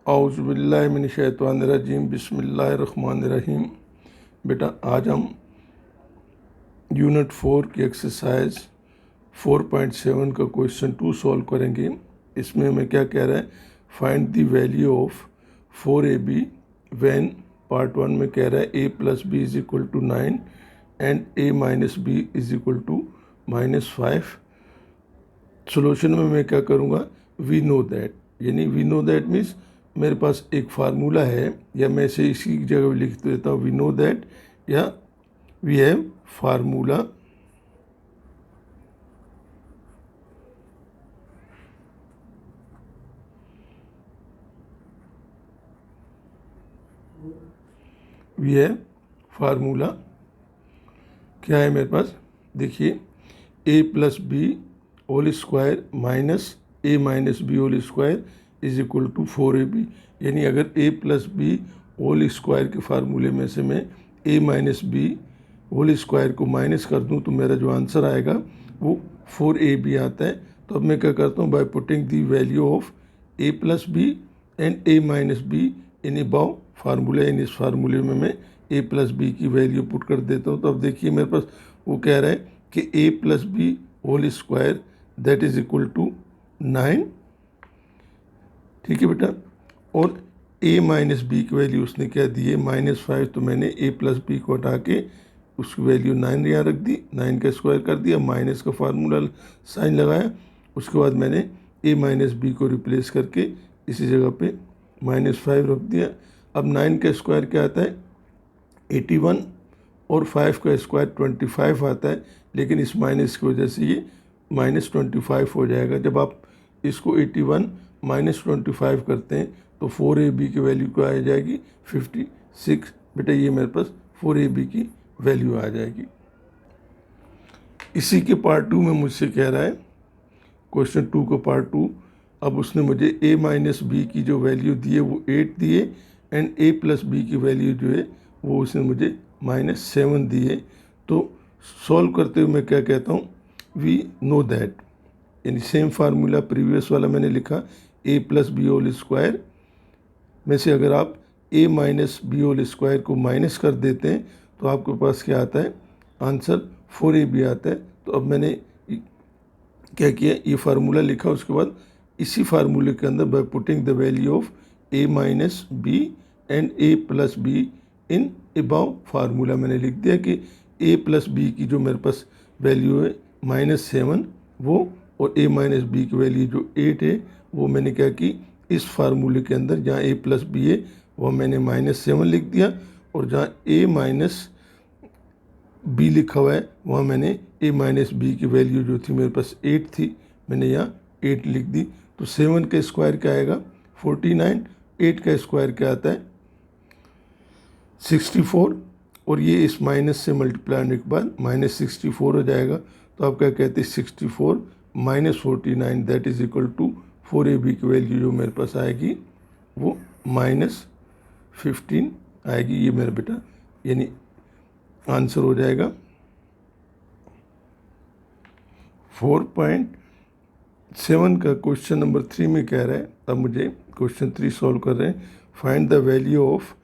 औज़ुबिल्लाहिमिनश्शैतानिर्रजीम बिस्मिल्लाहिर्रहमानिर्रहीम। बेटा आज हम यूनिट 4 की एक्सरसाइज 4.7 का क्वेश्चन 2 सॉल्व करेंगे। इसमें हमें क्या कह रहा है, find the value of 4ab when part 1 में कह रहा है a + b = 9 and a - b = -5। Solution में मैं क्या करूँगा, वी नो दैट, यानी वी नो दैट मीन्स मेरे पास एक फार्मूला है, या मैं इसे इसी जगह लिख देता हूँ वी नो दैट, या वी हैव फार्मूला क्या है मेरे पास, देखिए a + b whole square minus a - b whole square = 4ab। यानी अगर a + b होल स्क्वायर के फार्मूले में से मैं a - b होल स्क्वायर को माइनस कर दूं तो मेरा जो आंसर आएगा वो 4ab आता है। तो अब मैं क्या करता हूँ, by putting the value of a + b and a - b in above formula, in इस फार्मूले में मैं a + b की वैल्यू पुट कर देता हूँ। तो अब देखिए मेरे पास वो कह रहा है कि a + b whole square that is equal to 9, ठीक है बेटा। और a - b की वैल्यू उसने क्या दी है, -5, तो मैंने a + b को हटा के उसकी वैल्यू 9 यहाँ रख दी, 9 का स्क्वायर कर दिया, माइनस का फार्मूला साइन लगाया, उसके बाद मैंने a - b को रिप्लेस करके इसी जगह पे -5 रख दिया। अब 9 का स्क्वायर क्या आता है 81 और 5 का स्क्वायर 25 आता है, लेकिन इस माइनस की वजह से ये -25 हो जाएगा। जब आप इसको 81 - 25 करते हैं तो 4ab की वैल्यू क्या आ जाएगी 56। बेटा ये मेरे पास 4ab की वैल्यू आ जाएगी। इसी के पार्ट 2 में मुझसे कह रहा है, क्वेश्चन 2 का पार्ट 2, अब उसने मुझे a - b की जो वैल्यू दी है वो 8 दी है, एंड a + b की वैल्यू जो है वो उसने मुझे -7 दी है। तो सॉल्व करते हुए मैं क्या कहता हूँ, वी नो दैट, यानी सेम फार्मूला प्रीवियस वाला मैंने लिखा a + b होल स्क्वायर में से अगर आप a - b होल स्क्वायर को माइनस कर देते हैं तो आपके पास क्या आता है, आंसर 4ab आता है। तो अब मैंने क्या किया, ये फार्मूला लिखा, उसके बाद इसी फार्मूले के अंदर bye putting the value of a - b and a + b in above formula मैंने लिख दिया कि a + b की जो मेरे पास वैल्यू है -7 वो, और a - b की वैल्यू जो 8 है वो मैंने क्या की, इस फार्मूले के अंदर जहाँ a + b है वह मैंने -7 लिख दिया, और जहाँ a - b लिखा हुआ है वहाँ मैंने a - b की वैल्यू जो थी मेरे पास 8 थी, मैंने यहाँ 8 लिख दी। तो 7 का स्क्वायर क्या आएगा 49, 8 का स्क्वायर क्या आता है 64, और ये इस माइनस से मल्टीप्लाई होने के बाद -64 हो जाएगा। तो आप क्या कहते हैं 64 - 49 that is equal to 4ab की वैल्यू जो मेरे पास आएगी वो -15 आएगी। ये मेरा बेटा यानी आंसर हो जाएगा 4.7 का। क्वेश्चन नंबर 3 में कह रहा है, अब मुझे क्वेश्चन 3 सॉल्व कर रहे हैं, find the value of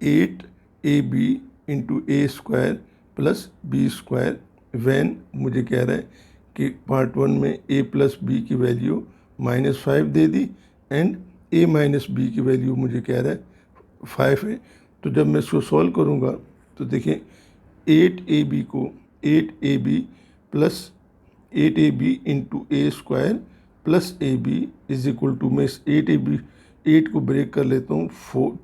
8ab × a² + b² one, मुझे कह रहा है कि पार्ट 1 में a + b की value -5 they the, and a - b की वैल्यू मुझे कह रहा है 5 है। तो जब मैं इसको सॉल्व करूँगा तो देखिए 8ab को 8ab + 8ab × a² + ab is equal to, मैं इस 8 को ब्रेक कर लेता हूँ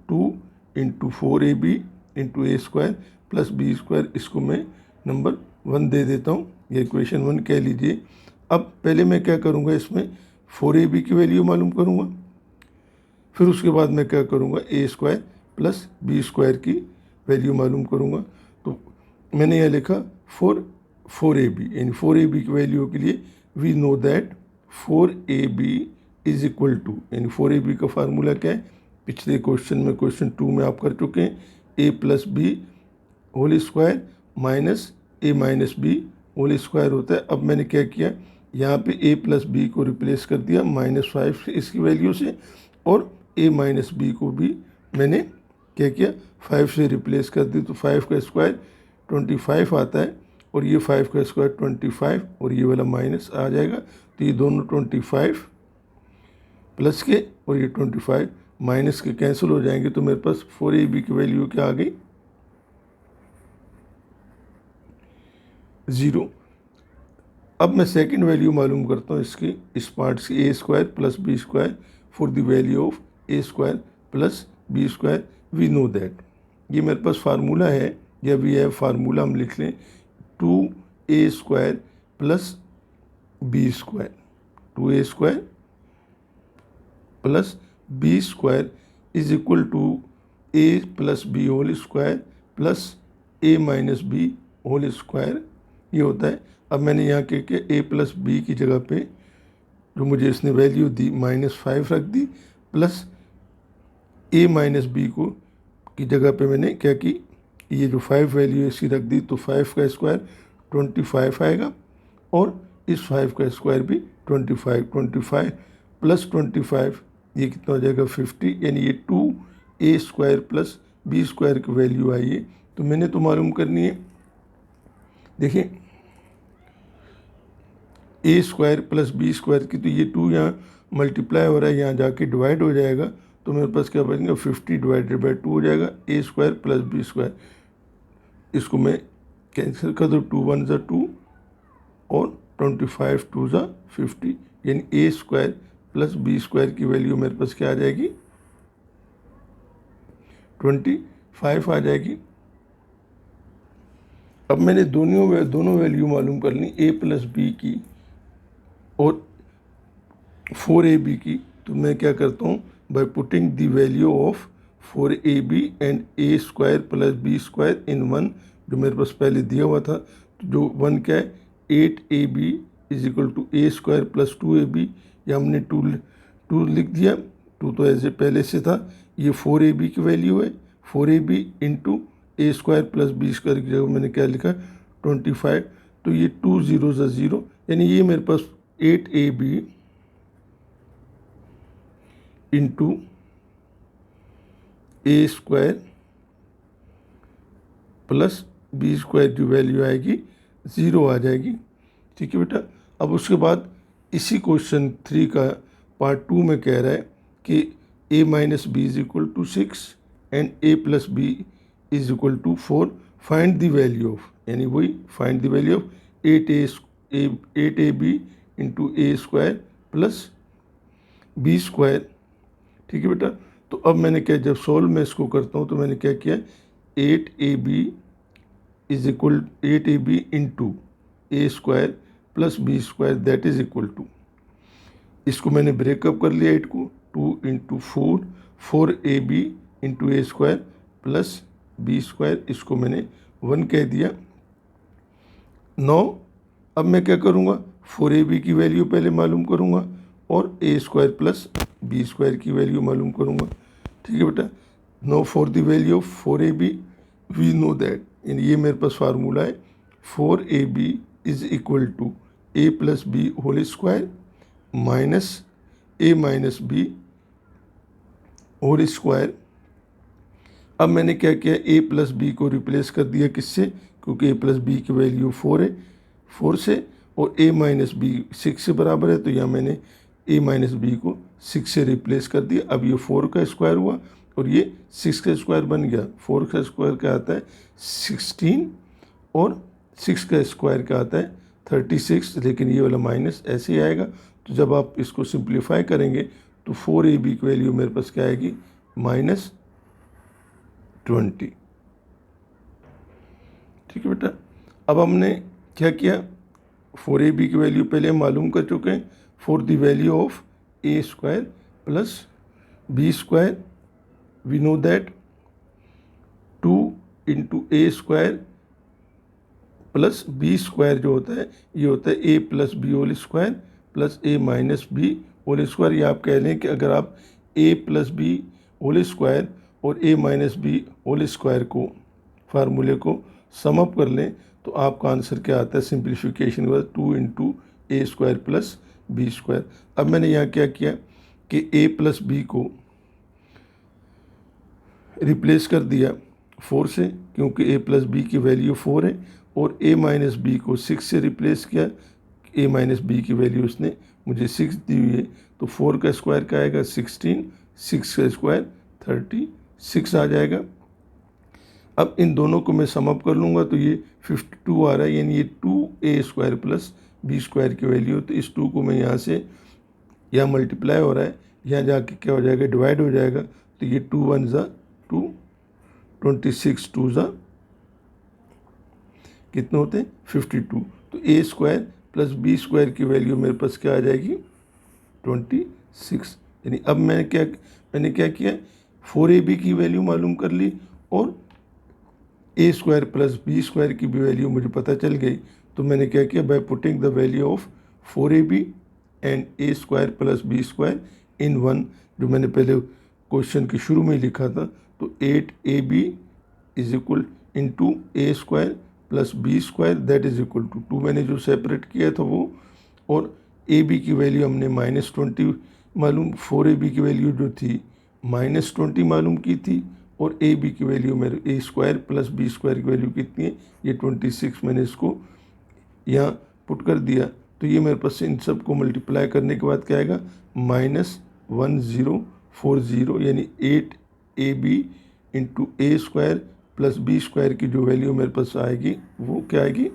2 × 4ab × a² + b², इसको मैं नंबर 1 दे देता हूँ, ये इक्वेशन 1 कह लीजिए। अब पहले मैं क्या करूँगा, इसमें 4ab की वैल्यू मालूम करूँगा, फिर उसके बाद मैं क्या करूँगा a² + b² की वैल्यू मालूम करूँगा। तो मैंने यह लिखा 4ab, यानी 4ab की वैल्यू के लिए we know that 4ab is equal to, यानी 4ab का फार्मूला क्या है, पिछले क्वेश्चन में क्वेश्चन 2 में आप कर चुके हैं, a + b whole square minus a - b whole square होता है। अब मैंने क्या किया, यहाँ पे a + b को रिप्लेस कर दिया -5 इसकी वैल्यू से, और ए माइनस बी को भी मैंने क्या किया, 5 से रिप्लेस कर दी। तो 5 का स्क्वायर 25 आता है और ये 5 का स्क्वायर 25 और ये वाला माइनस आ जाएगा। तो ये दोनों 25 प्लस के और ये 25 माइनस के कैंसिल हो जाएंगे। तो मेरे पास 4ab की वैल्यू क्या आ गई, 0। अब मैं सेकंड वैल्यू मालूम करता हूँ इसकी, इस पार्ट्स की, a square plus b square for the value of a square plus b square. We know that, ये मेरे पास फार्मूला है, या वी हैव फार्मूला हम लिख लें, 2a square plus b square, 2a square plus b square is equal to a plus b whole square plus a minus b whole square, ये होता है। अब मैंने यहाँ के ए प्लस बी की जगह पे जो मुझे इसने वैल्यू दी -5 रख दी, प्लस ए माइनस बी को की जगह पे मैंने क्या की, ये जो 5 वैल्यू इसकी रख दी। तो 5 का स्क्वायर 25 आएगा और इस 5 का स्क्वायर भी 25 प्लस 25 ये कितना हो जाएगा 50, यानी ये 2a square plus b square की वैल्यू आई है। तो मैंने तो मालूम करनी है, देखिए a square plus b square की, तो ये 2 यहाँ मल्टीप्लाई हो रहा है, यहाँ जाके डिवाइड हो जाएगा। तो मेरे पास क्या बचेगा, 50 डिवाइडेड बाई 2 हो जाएगा, ए स्क्वायर प्लस बी स्क्वायर। इसको मैं कैंसिल कर दूँ, 2 1 ज़ा 2 और 25 2 ज़ा 50, यानी ए स्क्वायर प्लस बी स्क्वायर की वैल्यू मेरे पास क्या आ जाएगी, 25 आ जाएगी। अब मैंने दोनों वैल्यू मालूम कर ली, ए प्लस बी की और 4ab की। तो मैं क्या करता हूँ, by putting the value of 4ab and a square plus b square in 1, जो मेरे पास पहले दिया हुआ था, तो जो 1 क्या है, 8ab is equal to a square plus 2ab, या हमने 2 लिख दिया, 2 तो ऐसे पहले से था। ये 4ab की वैल्यू है, 4ab into a square plus b square की जगह मैंने क्या लिखा, 25। तो ये 2 0 ज़ा 0, यानी ये मेरे पास 8ab into a square plus b square की वैल्यू आएगी 0 आ जाएगी। ठीक है बेटा। अब उसके बाद इसी क्वेश्चन 3 का पार्ट 2 में कह रहा है कि a minus b is equal to 6 and a plus b is equal to 4, find the value of, यानी वही find the value of 8ab into a square plus b square. ठीक है बेटा। तो अब मैंने क्या, जब सॉल्व मैं इसको करता हूँ तो मैंने क्या किया, 8ab is equal 8ab into a square plus b square that is equal to, इसको मैंने ब्रेकअप कर लिया 8 को, 2 into 4ab into a square plus b square, इसको मैंने 1 कह दिया। 9, अब मैं क्या करूँगा, 4ab की वैल्यू पहले मालूम करूँगा और a square plus b square की वैल्यू मालूम करूँगा। ठीक है बेटा। No for the value of 4ab we know that, यानी ये मेरे पास फार्मूला है, 4ab is equal to a plus b whole square minus a minus b whole square. अब मैंने क्या किया, ए प्लस बी को रिप्लेस कर दिया किससे, क्योंकि ए प्लस बी की वैल्यू 4 है, 4 से, और ए माइनस बी 6 से बराबर है, तो यहाँ मैंने ए माइनस बी को 6 से रिप्लेस कर दिया। अब ये 4 का स्क्वायर हुआ और ये 6 का स्क्वायर बन गया। 4 का स्क्वायर क्या आता है 16 और 6 का स्क्वायर क्या आता है 36, लेकिन ये वाला माइनस ऐसे ही आएगा। तो जब आप इसको सिंप्लीफाई करेंगे तो 4ab की वैल्यू मेरे पास क्या आएगी, -20। ठीक है बेटा। अब हमने क्या किया, 4ab की वैल्यू पहले हम मालूम कर चुके हैं, for the value of a square plus b square we know that 2 into a square plus b square जो होता है, ये होता है a plus b whole square plus a minus b whole square. ये आप कह लें कि अगर आप a plus b whole square और a minus b whole square को फार्मूले को सम अप कर लें तो आपका आंसर क्या आता है, सिंप्लीफिकेशन के बाद 2 into a square plus b square. अब मैंने यहाँ क्या किया कि ए प्लस बी को रिप्लेस कर दिया 4 से, क्योंकि a प्लस बी की वैल्यू 4 है, और a माइनस बी को 6 से रिप्लेस किया। a माइनस बी की वैल्यू उसने मुझे 6 दी हुई है, तो 4 का स्क्वायर क्या आएगा 16, 6 का स्क्वायर 36 आ जाएगा। अब इन दोनों को मैं सम अप कर लूँगा तो ये 52 आ रहा है, यानी ये 2a square plus b square की वैल्यू। तो इस 2 को मैं यहाँ से, यहाँ मल्टीप्लाई हो रहा है, यहाँ जाके क्या हो जाएगा डिवाइड हो जाएगा। तो ये 2 1 ज़ा 2, 26 2 ज़ा कितने होते हैं 52। तो a square plus b square की वैल्यू मेरे पास क्या आ जाएगी 26। यानी अब मैंने क्या किया, 4ab की वैल्यू मालूम कर ली, और a square plus b square की भी वैल्यू मुझे पता चल गई। तो मैंने क्या किया, by putting the value of 4ab and a square plus b square in one, जो मैंने पहले क्वेश्चन के शुरू में ही लिखा था, तो 8ab is equal into a square plus b square that is equal to 2 मैंने जो सेपरेट किया था वो, और ए बी की वैल्यू हमने -20 मालूम, 4ab की वैल्यू जो थी -20 मालूम की थी, और ए बी की वैल्यू मेरे ए स्क्वायर प्लस बी स्क्वायर की वैल्यू कितनी है, ये 26 मैंने इसको यहाँ पुट कर दिया। तो ये मेरे पास इन सब को मल्टीप्लाई करने के बाद क्या आएगा -1040, यानी 8ab into a square plus b square की जो वैल्यू मेरे पास आएगी वो क्या आएगी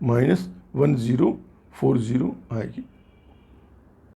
-1040 आएगी।